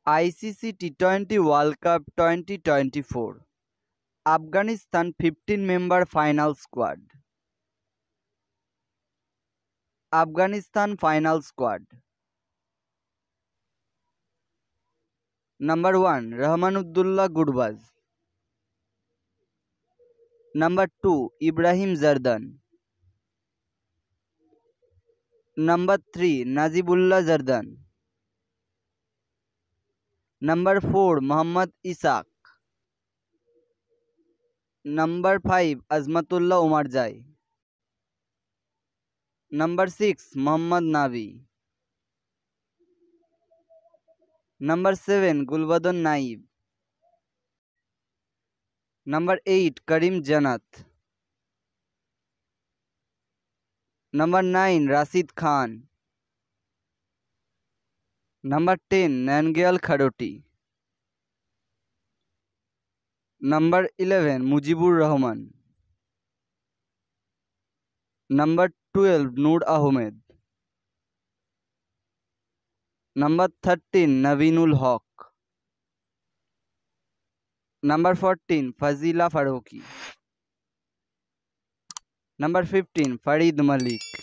ICC T20 World Cup 2024 Afghanistan 15-member final squad. Afghanistan final squad. Number 1 Rahmanuddullah Gurbaz. Number 2 Ibrahim Zardan. Number 3 Nazibullah Zardan. Number 4 Muhammad Ishaq. Number 5 Azmatullah Omarzai. Number 6 Muhammad Nabi. Number 7 Gulbadon Naib. Number 8 Karim Janat. Number 9 Rashid Khan. Number 10 Nangyal Khadoti. Number 11 Mujibur Rahman. Number 12 Noor Ahmed. Number 13 Naveenul Haq. Number 14 Fazila Farooqi. Number 15 Farid Malik.